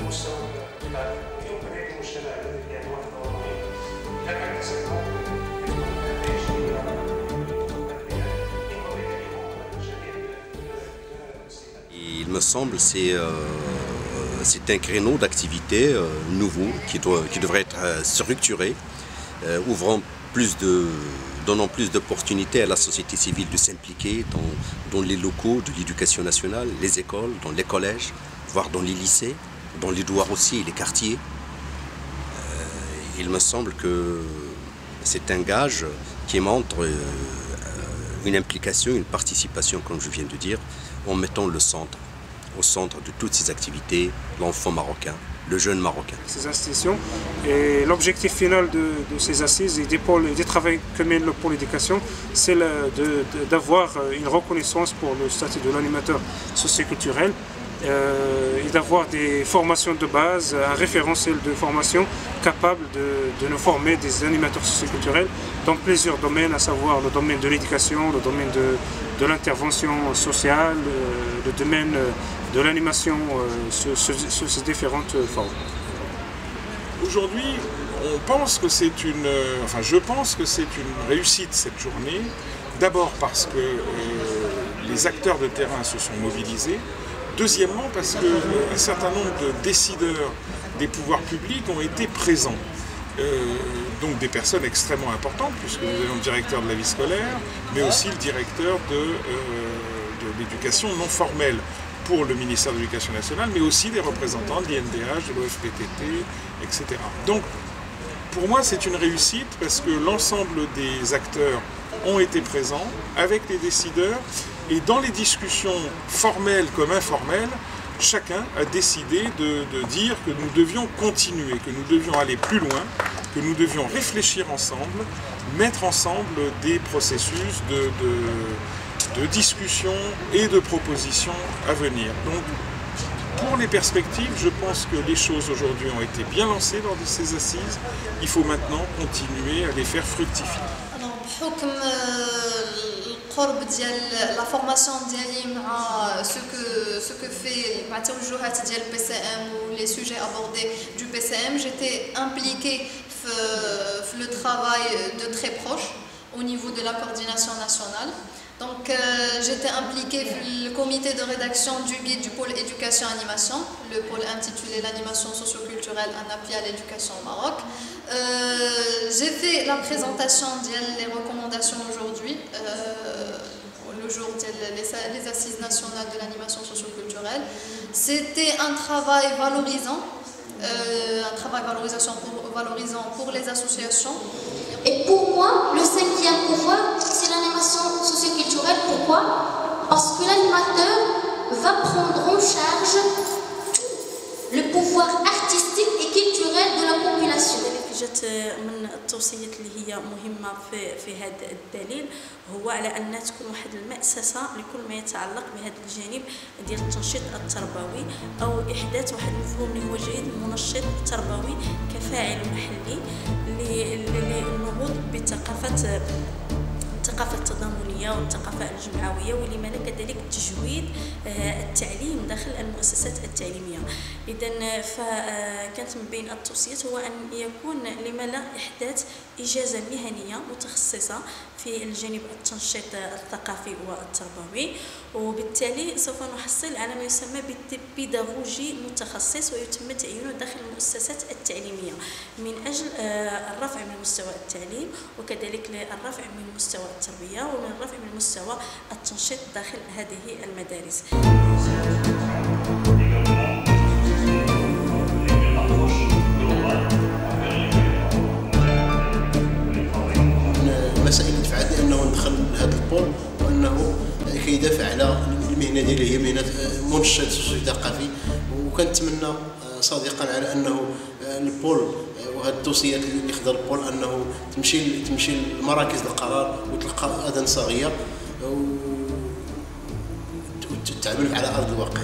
المستوى التعليمي وكذلك المجتمع الذي يعني واحد دور مهم. إذا كان تسمع il me semble c'est un créneau d'activité nouveau qui devrait être structuré, donnant plus d'opportunités à la société civile de s'impliquer dans les locaux de l'éducation nationale, les écoles, dans les collèges, voire dans les lycées, dans les douars aussi et les quartiers. Il me semble que c'est un gage qui montre une implication, une participation, comme je viens de dire, en mettant au centre de toutes ces activités, l'enfant marocain, le jeune marocain. Ces institutions et l'objectif final de ces assises et des travaux que mène le pôle éducation, c'est d'avoir une reconnaissance pour le statut de l'animateur socioculturel et d'avoir des formations de base, un référentiel de formation capable de nous former des animateurs socioculturels dans plusieurs domaines, à savoir le domaine de l'éducation, le domaine de l'intervention sociale, le domaine de l'animation sur ces différentes formes. Aujourd'hui, je pense que c'est une réussite cette journée, d'abord parce que les acteurs de terrain se sont mobilisés, deuxièmement parce qu'un certain nombre de décideurs des pouvoirs publics ont été présents. Donc des personnes extrêmement importantes, puisque nous avons le directeur de la vie scolaire, mais aussi le directeur de l'éducation non formelle pour le ministère de l'Éducation nationale, mais aussi des représentants de l'INDH, de l'OFPTT, etc. Donc pour moi c'est une réussite parce que l'ensemble des acteurs ont été présents avec les décideurs et dans les discussions formelles comme informelles, chacun a décidé de dire que nous devions continuer, que nous devions aller plus loin, que nous devions réfléchir ensemble, mettre ensemble des processus de discussion et de propositions à venir. Donc, pour les perspectives, je pense que les choses aujourd'hui ont été bien lancées lors de ces assises. Il faut maintenant continuer à les faire fructifier. القرب ديال لا فورماسيون ديالي مع سو في مع التوجهات ديال بي سي ام و لي سوجي ابوردي دو بي سي ام جيتي امبليكي في لو ترافاي دو تري بروش au niveau de la coordination nationale. Donc j'étais impliquée dans le comité de rédaction du guide du pôle éducation-animation, le pôle intitulé l'animation socio-culturelle en appui à l'éducation au Maroc. J'ai fait la présentation des recommandations aujourd'hui, le jour des assises nationales de l'animation socio-culturelle. C'était un travail valorisant, valorisant pour les associations. Et pour moi, le cinquième pouvoir, c'est l'animation socioculturelle. Pourquoi? Parce que l'animateur va prendre en charge le pouvoir artistique et culturel de la population. جات من التوصيات اللي هي مهمة في هذا الدليل هو على أن تكون واحد المؤسسة لكل ما يتعلق بهذا الجانب ديال التنشيط التربوي أو إحداث واحد المفهوم اللي هو جيد المنشط التربوي كفاعل محلي للنهوض بثقافة التضامنية والثقافة الجمعوية ولما لا كذلك تجويد التعليم داخل المؤسسات التعليمية. إذن فكانت من بين التوصيات هو أن يكون لما لا إحداث إجازة مهنية متخصصة في الجانب التنشيط الثقافي والتربوي، وبالتالي سوف نحصل على ما يسمى ببيداغوجي متخصص ويتم تعيينه داخل المؤسسات التعليمية من أجل الرفع من مستوى التعليم وكذلك للرفع من مستوى التربية ومن الرفع من مستوى التنشيط داخل هذه المدارس. المسائل اللي دفعت لانه ندخل هذا البول وانه كيدافع على المهنه ديالو هي مهنه منشط ثقافي، وكنتمنى صادقا على انه البول وهذه التوصيات اللي خدا البول انه تمشي لمراكز القرار وتلقى اذان صاغيه وتعمل على ارض الواقع.